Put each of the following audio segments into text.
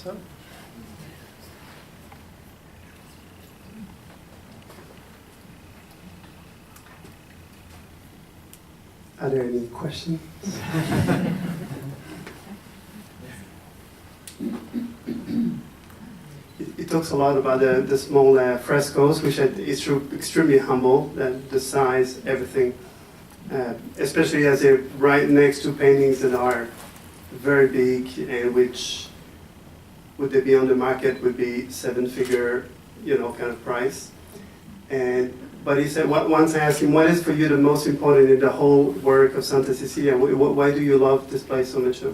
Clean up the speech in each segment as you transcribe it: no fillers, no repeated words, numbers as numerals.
so. Are there any questions? It talks a lot about the small frescoes, which is extremely humble, the size, everything. Especially as they're right next to paintings that are very big and which, would they be on the market, would be seven-figure, kind of price. But he said, once I asked him, what is for you the most important in the whole work of Santa Cecilia? Why do you love this place so much? He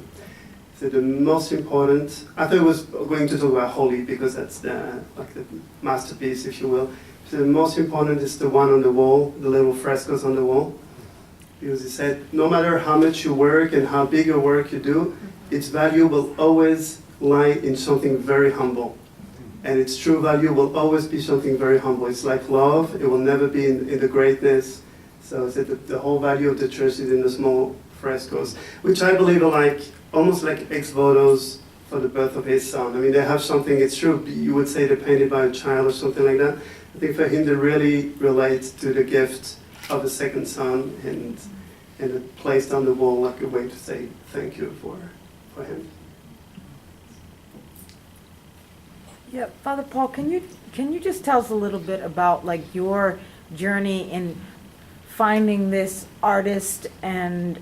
said, the most important, I thought he was going to talk about Holy, because that's the masterpiece, if you will. So the most important is the one on the wall, the little frescoes on the wall. Because he said, no matter how much you work and how big a work you do, its value will always lie in something very humble. And its true value will always be something very humble. It's like love, it will never be in the greatness. So the whole value of the church is in the small frescoes, which I believe are almost like ex-votos for the birth of his son. I mean, they have something, it's true, you would say they're painted by a child or something like that. I think for him they really relate to the gift of a second son and it placed on the wall like a way to say thank you for him. Yeah, Father Paul, can you just tell us a little bit about your journey in finding this artist and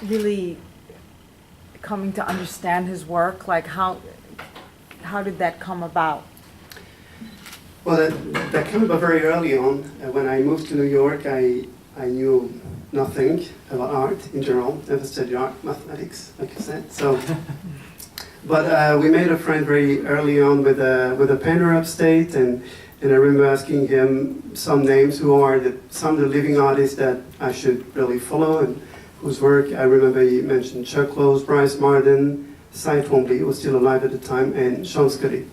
really coming to understand his work? How did that come about? Well, that came about very early on. When I moved to New York, I knew nothing about art in general. Never studied art, mathematics, like you said. So. But we made a friend very early on with a painter upstate, and I remember asking him some names, who are some of the living artists that I should really follow, and whose work I remember he mentioned Chuck Close, Bryce Marden, Cy Twombly, who was still alive at the time, and Sean Scully.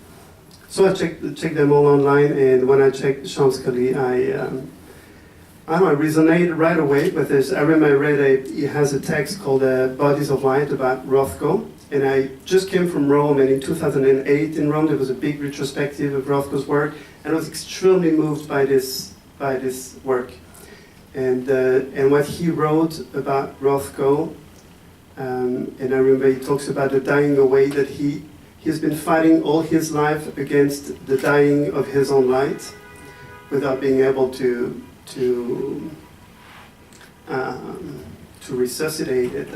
So I checked them all online, and when I checked Sean Scully, I resonated right away with this. I remember he has a text called Bodies of Light about Rothko. And I just came from Rome, and in 2008 in Rome there was a big retrospective of Rothko's work, and I was extremely moved by this work. And what he wrote about Rothko, and I remember he talks about the dying away, that he's been fighting all his life against the dying of his own light, without being able to resuscitate it.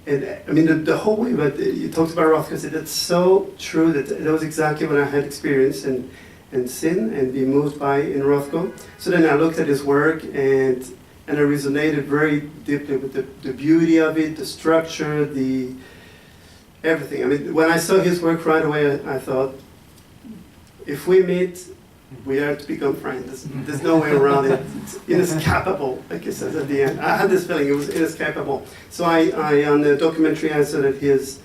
The whole way, but you talked about Rothko, that's so true, that was exactly what I had experienced and seen and be moved by in Rothko. So then I looked at his work and I resonated very deeply with the beauty of it, the structure, everything. When I saw his work right away, I thought, if we meet, we are to become friends. There's no way around it. It's inescapable, like he says at the end. I had this feeling, it was inescapable. So I on the documentary, I saw that his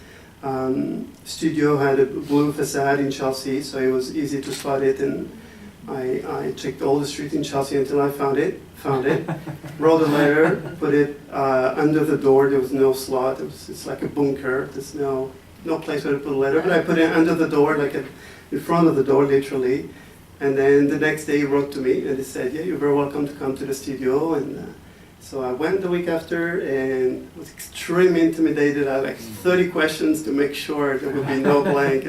studio had a blue facade in Chelsea, so it was easy to spot it, and I checked all the streets in Chelsea until I found it, wrote a letter, put it under the door. There was no slot, it's like a bunker. There's no place where to put a letter, but I put it under the door, like in front of the door, literally. And then the next day he wrote to me and he said, yeah, you're very welcome to come to the studio. And so I went the week after and was extremely intimidated. I had 30 questions to make sure there would be no blank.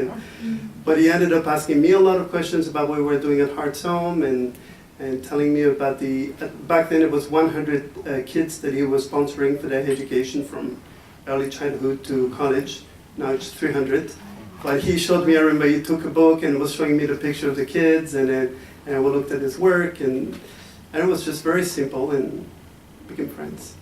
But he ended up asking me a lot of questions about what we were doing at Heart's Home and telling me about back then it was 100 kids that he was sponsoring for their education from early childhood to college. Now it's 300. But he showed me, I remember he took a book and was showing me the picture of the kids, and we looked at his work, and it was just very simple, and became friends.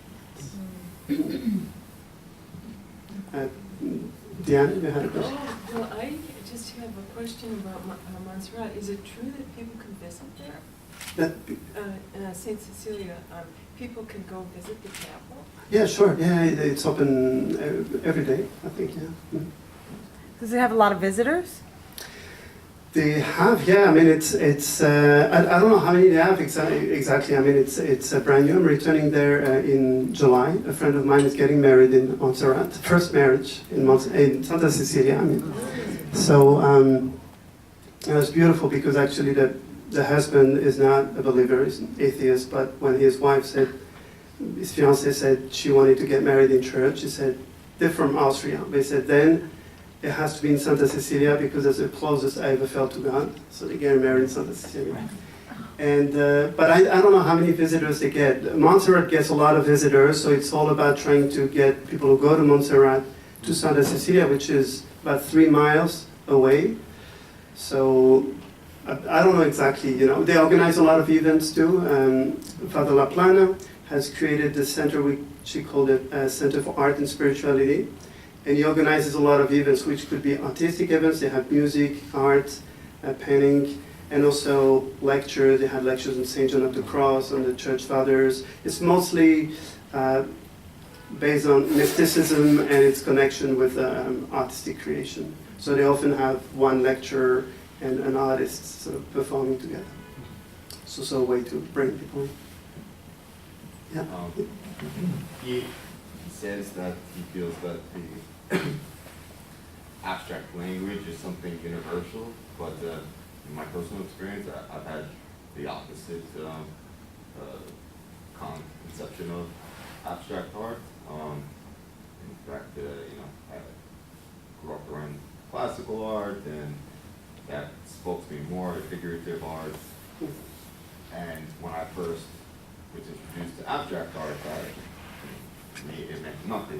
Diana, you had a question? Well, I just have a question about Montserrat. Is it true that people can visit there? St. Cecilia, people can go visit the chapel? Yeah, sure. Yeah, it's open every day, I think, yeah. Mm-hmm. Does it have a lot of visitors? They have, yeah. I mean, I don't know how many they have exactly. I mean, it's brand new. I'm returning there in July. A friend of mine is getting married in Montserrat. First marriage in Santa Cecilia. I mean, so it was beautiful because actually the husband is not a believer, he's an atheist. But when his wife said, his fiancée said she wanted to get married in church, he said they're from Austria. They said then. It has to be in Santa Cecilia because that's the closest I ever felt to God. So they get married in Santa Cecilia. And but I don't know how many visitors they get. Montserrat gets a lot of visitors, so it's all about trying to get people who go to Montserrat to Santa Cecilia, which is about 3 miles away. So I don't know exactly. They organize a lot of events too. Father La Plana has created this center, she called it Center for Art and Spirituality. And he organizes a lot of events, which could be artistic events. They have music, art, painting, and also lectures. They have lectures on St. John of the Cross, on the Church Fathers. It's mostly based on mysticism and its connection with artistic creation. So they often have one lecturer and an artist sort of performing together. So it's a way to bring people in. Yeah. He says that he feels that the abstract language is something universal, but in my personal experience, I've had the opposite conception of abstract art. In fact, I grew up around classical art, and that spoke to me more to figurative art. And when I first was introduced to abstract art, it meant nothing.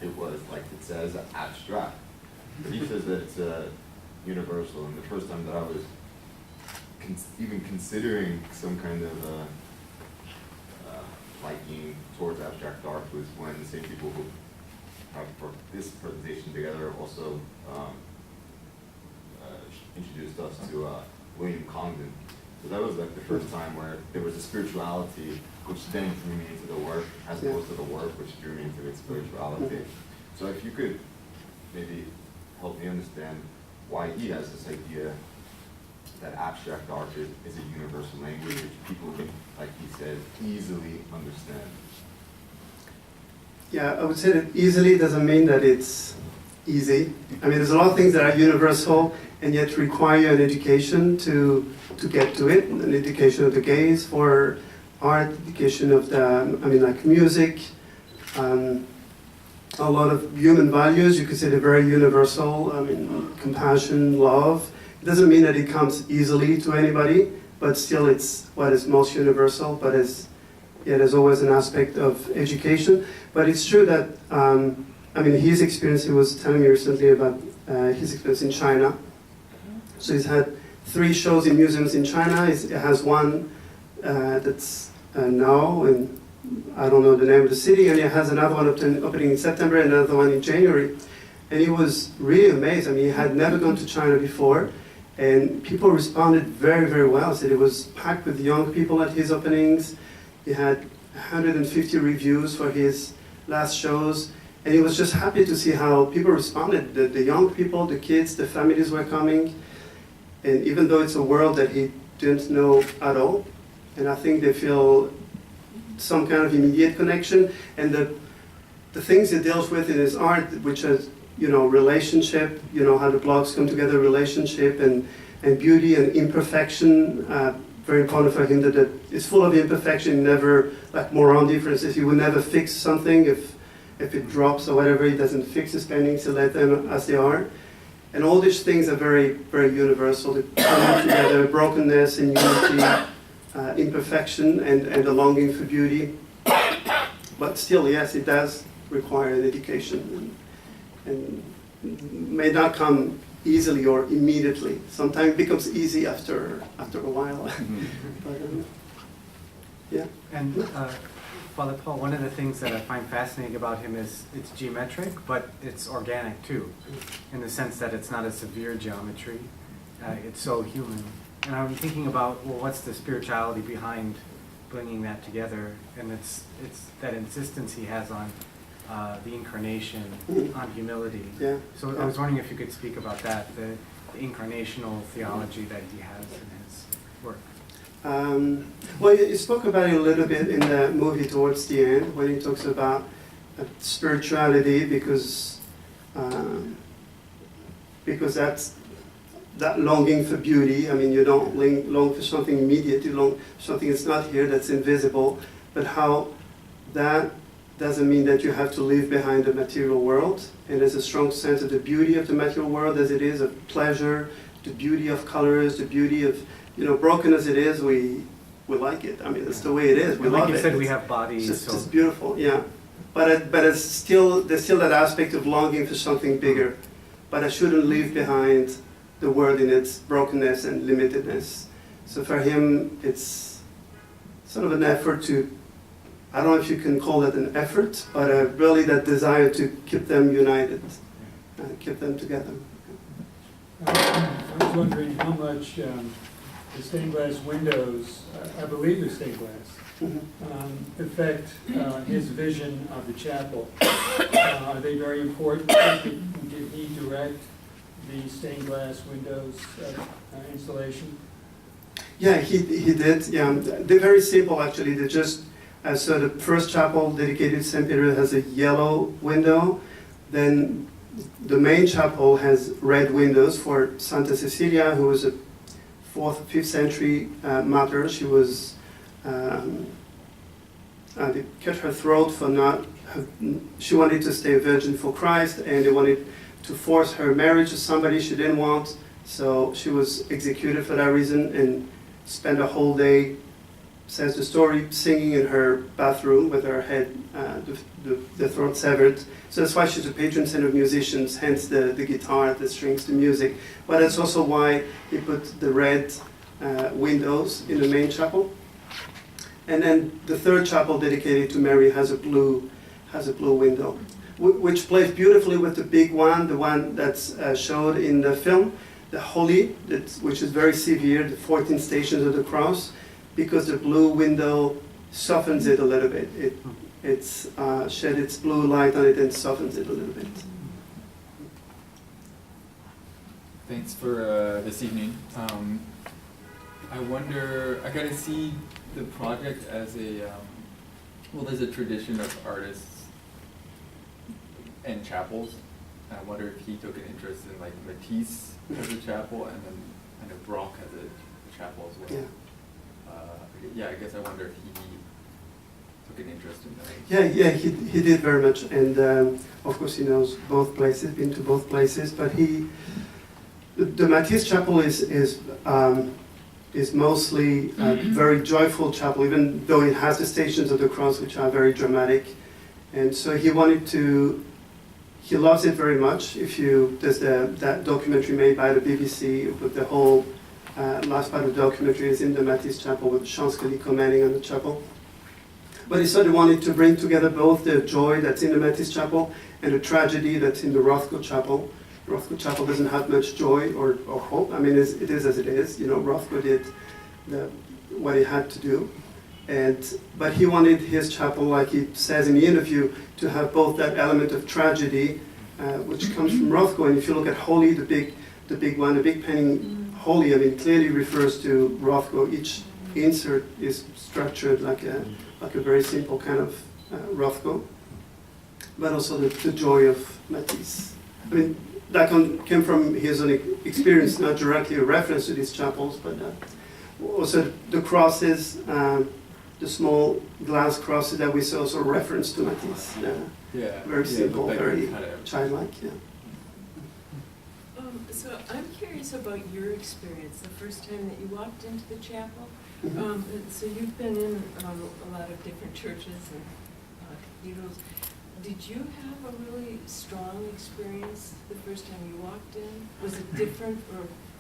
It was, like it says, abstract. But he says that it's universal, and the first time that I was even considering some kind of liking towards abstract art was when the same people who have put this presentation together also introduced us to William Congdon. So that was like the first time where there was a spirituality which then drew me into the work, as opposed to the work which drew me into its spirituality. So if you could maybe help me understand why he has this idea that abstract art is a universal language which people can, like he said, easily understand. Yeah, I would say that easily doesn't mean that it's easy. I mean, there's a lot of things that are universal and yet require an education to get to it, an education of the gaze for art, education of like music, a lot of human values. You could say they're very universal. I mean, compassion, love. It doesn't mean that it comes easily to anybody, but still it's what is most universal. But there's always an aspect of education. But it's true that, his experience, he was telling me recently about his experience in China. So he's had 3 shows in museums in China. It has one that's now, and I don't know the name of the city, and it has another one opening in September, and another one in January. And he was really amazed. I mean, he had never gone to China before, and people responded very, very well. So it was packed with young people at his openings. He had 150 reviews for his last shows, and he was just happy to see how people responded. The young people, the kids, the families were coming, and even though it's a world that he didn't know at all, and I think they feel some kind of immediate connection, and the things he deals with in his art, which is, relationship, how the blocks come together, relationship and beauty and imperfection, very important for him that it's full of imperfection, never, like Morandi, for instance, he would never fix something if it drops or whatever, he doesn't fix his paintings, he let them as they are. And all these things are very, very universal. They come together, brokenness and unity, imperfection and the longing for beauty. But still, yes, it does require an education and may not come easily or immediately. Sometimes it becomes easy after a while. But, yeah. And Father Paul, one of the things that I find fascinating about him is it's geometric, but it's organic too, in the sense that it's not a severe geometry. It's so human. And I'm thinking about, well, what's the spirituality behind bringing that together? And it's that insistence he has on the incarnation, on humility. Yeah. So I was wondering if you could speak about that. the incarnational theology that he has in his work. Well, you spoke about it a little bit in the movie towards the end when he talks about spirituality, because that's that longing for beauty. I mean, you don't long for something immediate, you long for something that's not here, that's invisible, but how that doesn't mean that you have to live behind the material world. And there's a strong sense of the beauty of the material world as it is, of pleasure, the beauty of colors, the beauty of, broken as it is, we like it. I mean, that's the way it is. We like love you it. said, we have bodies. It's just beautiful, yeah. But there's still that aspect of longing for something bigger. But I shouldn't leave behind the world in its brokenness and limitedness. So for him, it's sort of an effort to, I don't know if you can call it an effort, but really that desire to keep them united, keep them together. I was wondering how much the stained glass windows, I believe they're stained glass, affect his vision of the chapel. Are they very important? Did he direct the stained glass windows installation? Yeah, he did. Yeah, they're very simple actually. They're just so the first chapel dedicated to St. Peter has a yellow window. Then the main chapel has red windows for Santa Cecilia, who was a 4th, 5th century martyr. She was they cut her throat for not. She wanted to stay a virgin for Christ, and they wanted to force her marriage to somebody she didn't want. So she was executed for that reason and spent a whole day, says the story, singing in her bathroom with her head, the throat severed. So that's why she's a patron saint of musicians, hence the guitar, the strings, the music. But that's also why he put the red windows in the main chapel. And then the third chapel dedicated to Mary has a blue window, which plays beautifully with the big one, the one that's showed in the film, the Holy, which is very severe, the 14 Stations of the Cross, because the blue window softens it a little bit. It's shed its blue light on it and softens it a little bit. Thanks for this evening. I wonder, I kind of see the project as there's a tradition of artists and chapels. I wonder if he took an interest in like Matisse as a chapel, and then I know Bronk has a chapel as well. Yeah. I guess I wonder if he took an interest in that. Yeah, he did very much, and of course he knows both places, been to both places. But the Matisse Chapel is mostly a very joyful chapel, even though it has the Stations of the Cross, which are very dramatic. And so he loves it very much. There's that documentary made by the BBC, with the whole last part of the documentary is in the Matisse Chapel with Sean Scully commenting on the chapel. But he sort of wanted to bring together both the joy that's in the Matisse Chapel and the tragedy that's in the Rothko Chapel. The Rothko Chapel doesn't have much joy or hope. I mean, it is as it is. Rothko did what he had to do. But he wanted his chapel, like he says in the interview, to have both that element of tragedy, which comes from Rothko. And if you look at Holy, the big one, the big painting, Holy, I mean, clearly refers to Rothko. Each insert is structured like a very simple kind of Rothko, but also the joy of Matisse. I mean, that came from his own experience, not directly a reference to these chapels, but also the crosses, the small glass crosses that we saw, also reference to Matisse. Very simple, very childlike. Yeah. So I'm curious about your experience the first time that you walked into the chapel. So you've been in a lot of different churches and cathedrals. Did you have a really strong experience the first time you walked in? Was it different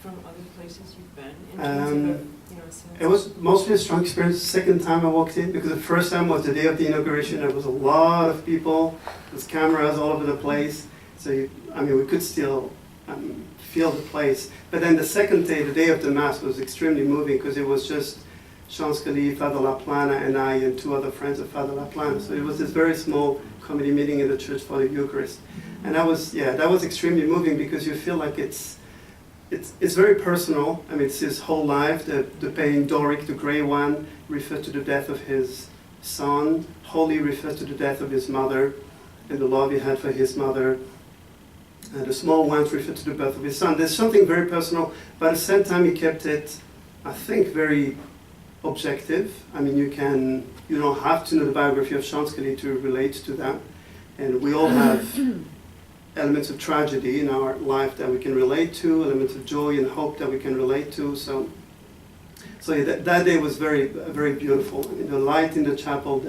from other places you've been in terms of sense? It was mostly a strong experience the second time I walked in, because the first time was the day of the inauguration. There was a lot of people, there's cameras all over the place. So we could still feel the place. But then the second day, the day of the Mass, was extremely moving, because it was just Sean Scully, Father LaPlana, and I, and two other friends of Father LaPlana. So it was this very small committee meeting in the church for the Eucharist. And that was extremely moving, because you feel like it's it's very personal. I mean, it's his whole life. The painting Doric, the gray one, refers to the death of his son. Holy refers to the death of his mother and the love he had for his mother. The small ones refer to the birth of his son. There's something very personal, but at the same time he kept it, I think, very objective. I mean, you don't have to know the biography of Sean Scully to relate to that. And we all have elements of tragedy in our life that we can relate to, elements of joy and hope that we can relate to. So yeah, that day was very, very beautiful. I mean, the light in the chapel,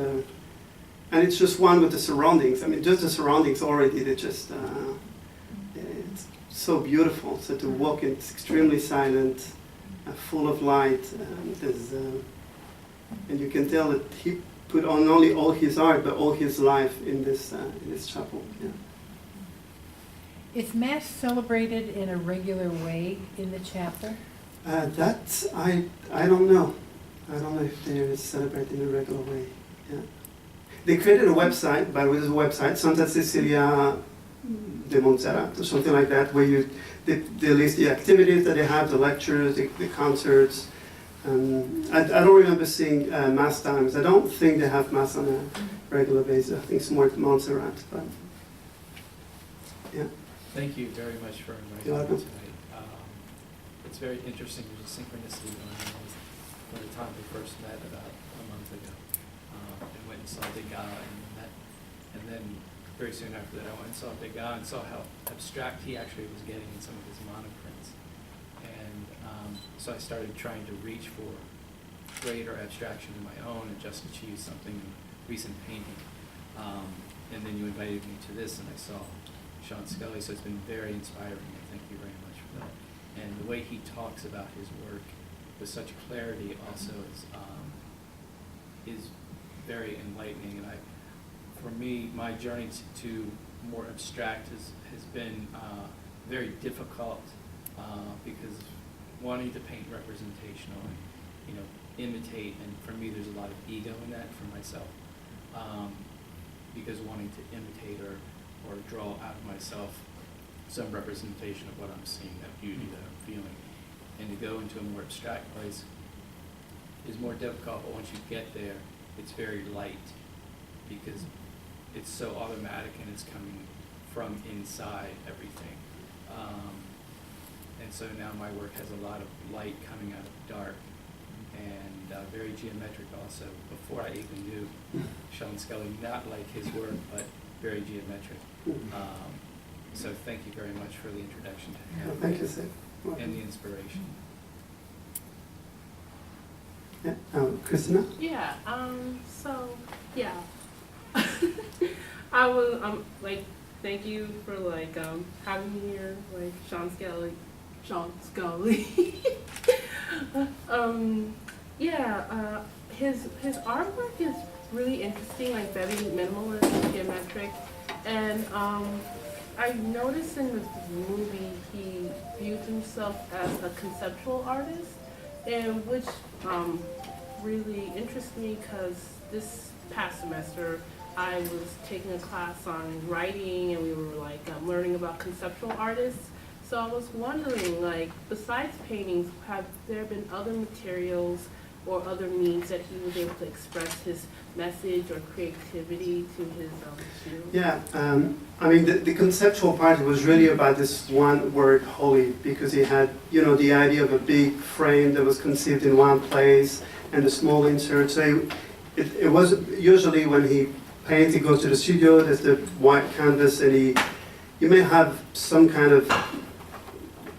and it's just one with the surroundings. I mean, just the surroundings already, it's so beautiful. So to walk in, it's extremely silent, full of light. And you can tell that he put on not only all his art, but all his life in this chapel. Yeah. Is Mass celebrated in a regular way in the chapel? That I don't know. I don't know if they are celebrated in a regular way. Yeah. They created a website, by the way, there's a website, Santa Cecilia de Montserrat, or something like that, where they list the activities that they have, the lectures, the concerts. I don't remember seeing Mass times. I don't think they have Mass on a regular basis. I think it's more at Montserrat, but yeah. Thank you very much for You're inviting me welcome. tonight. It's very interesting, there's a synchronicity going on from the time we first met about a month ago. And went and saw Degas and met, and then very soon after that I went and saw Degas and saw how abstract he actually was getting in some of his monoprints. And so I started trying to reach for greater abstraction in my own and just achieve something in recent painting. And then you invited me to this and I saw Sean Scully, so it's been very inspiring. I thank you very much for that. And the way he talks about his work with such clarity also is very enlightening. And for me, my journey to more abstract has been very difficult because wanting to paint representational and imitate, and for me there's a lot of ego in that for myself, because wanting to imitate or draw out of myself some representation of what I'm seeing, that beauty that I'm feeling, and to go into a more abstract place is more difficult. But once you get there, it's very light because it's so automatic and it's coming from inside everything. And so now my work has a lot of light coming out of dark and very geometric also. Before I even knew Sean Scully, not like his work, but very geometric. So thank you very much for the introduction to him. Thank you, sir. And the inspiration. Yeah. Christina? Yeah, I was, thank you for, having me here, Sean Scully. His artwork is really interesting, very minimalist, geometric, and, I noticed in the movie he viewed himself as a conceptual artist, and which really interests me because this past semester I was taking a class on writing and we were learning about conceptual artists. So I was wondering, besides paintings, have there been other materials or other means that he was able to express his message or creativity to his students? Yeah, I mean, the conceptual part was really about this one word, holy, because he had, the idea of a big frame that was conceived in one place and the small insert. So it was usually when he paints, he goes to the studio, there's the white canvas, and you may have some kind of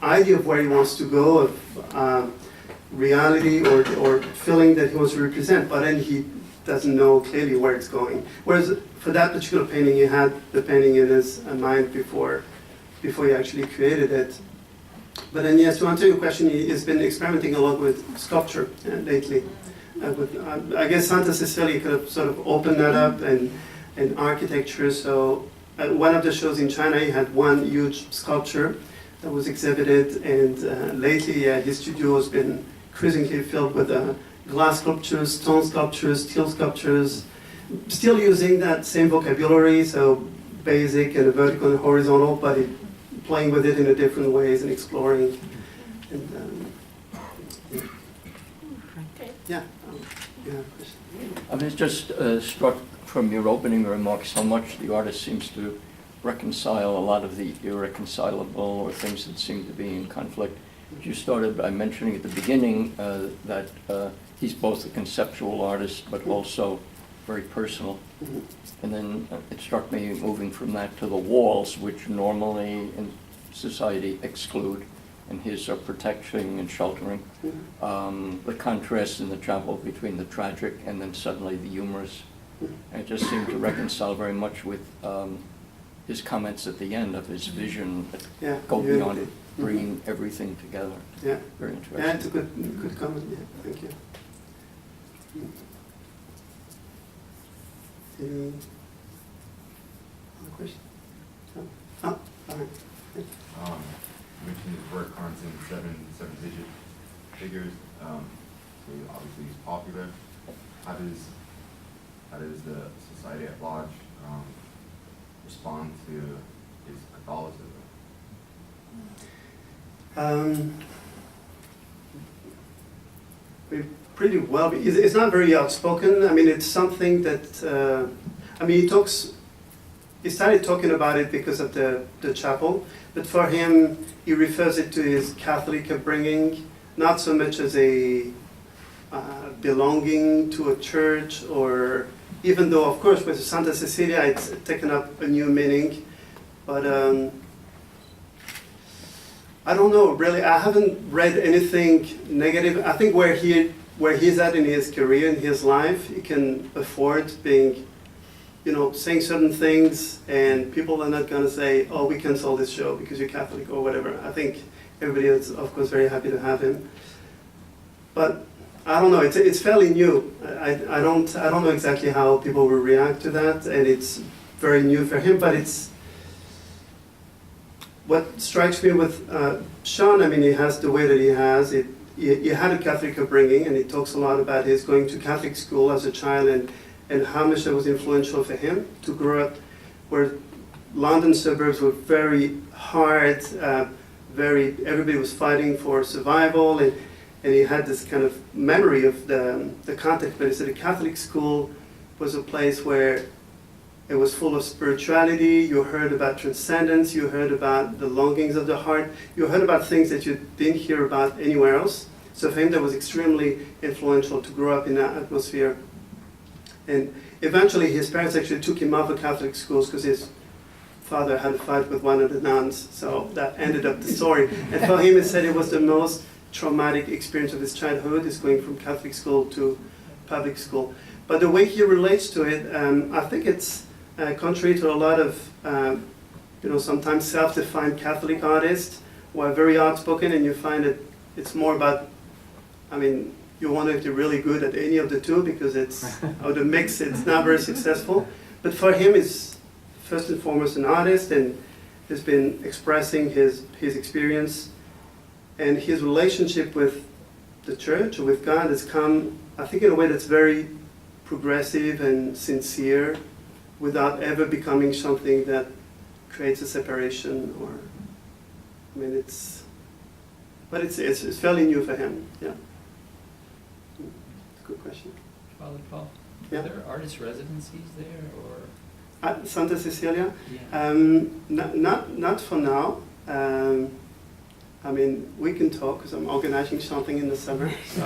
idea of where he wants to go, of reality or feeling that he wants to represent, but then he doesn't know clearly where it's going. Whereas for that particular painting, he had the painting in his mind before he actually created it. But then, yes, to answer your question, he's been experimenting a lot with sculpture lately. I guess Santa Cecilia could have sort of opened that up, and architecture. So at one of the shows in China, he had one huge sculpture that was exhibited, and lately his studio has been increasingly filled with glass sculptures, stone sculptures, steel sculptures, still using that same vocabulary, so basic and vertical and horizontal, but playing with it in a different ways and exploring. And, Okay. yeah, you have a question? I mean, it's just struck from your opening remarks how much the artist seems to reconcile a lot of the irreconcilable or things that seem to be in conflict. You started by mentioning at the beginning that he's both a conceptual artist but also very personal. Mhm. And then it struck me moving from that to the walls, which normally in society exclude, and his are protecting and sheltering. The contrast in the chapel between the tragic and then suddenly the humorous. And it just seemed to reconcile very much with his comments at the end of his vision that Yeah, go you beyond did. bringing everything together. Yeah. Very interesting. Yeah, it's a good comment, yeah, thank you. Any other question? No? Oh, all right. You mentioned his work runs in seven-digit figures. So obviously he's popular. How does the society at large respond to his Catholicism? Pretty well. It's not very outspoken. I mean, it's something that, I mean, he started talking about it because of the chapel, but for him, he refers it to his Catholic upbringing, not so much as a belonging to a church, or even though, of course, with Santa Cecilia, it's taken up a new meaning, but I don't know, really. I haven't read anything negative. I think where he's at in his career, in his life, he can afford being, saying certain things, and people are not going to say, oh, we cancel this show because you're Catholic or whatever. I think everybody is, of course, very happy to have him. But I don't know, it's fairly new. I don't know exactly how people will react to that, and it's very new for him, but what strikes me with Sean, I mean, he has the way that he has. He had a Catholic upbringing, and he talks a lot about his going to Catholic school as a child and how much that was influential for him to grow up where London suburbs were very hard, everybody was fighting for survival, and he had this kind of memory of the context. But he said a Catholic school was a place where it was full of spirituality. You heard about transcendence. You heard about the longings of the heart. You heard about things that you didn't hear about anywhere else. So for him, that was extremely influential to grow up in that atmosphere. And eventually, his parents actually took him off of Catholic schools because his father had a fight with one of the nuns. So that ended up the story. And for him, he said it was the most traumatic experience of his childhood, is going from Catholic school to public school. But the way he relates to it, I think it's contrary to a lot of, sometimes self-defined Catholic artists who are very outspoken, and you find that it's more about, I mean, you wonder if they're really good at any of the two because it's, or the mix, it's not very successful. But for him, he's first and foremost an artist, and has been expressing his experience, and his relationship with the church, or with God, has come, I think, in a way that's very progressive and sincere, without ever becoming something that creates a separation, or, I mean, it's fairly new for him, yeah. It's a good question. Father Paul, Yeah. are there artist residencies there, or? At Santa Cecilia? Yeah. Not for now. I mean, we can talk because I'm organizing something in the summer. So.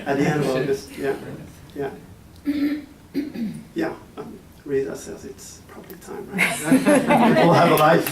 At the end of August, yeah. Yeah. Yeah, Rita says it's probably time, right? People have a life.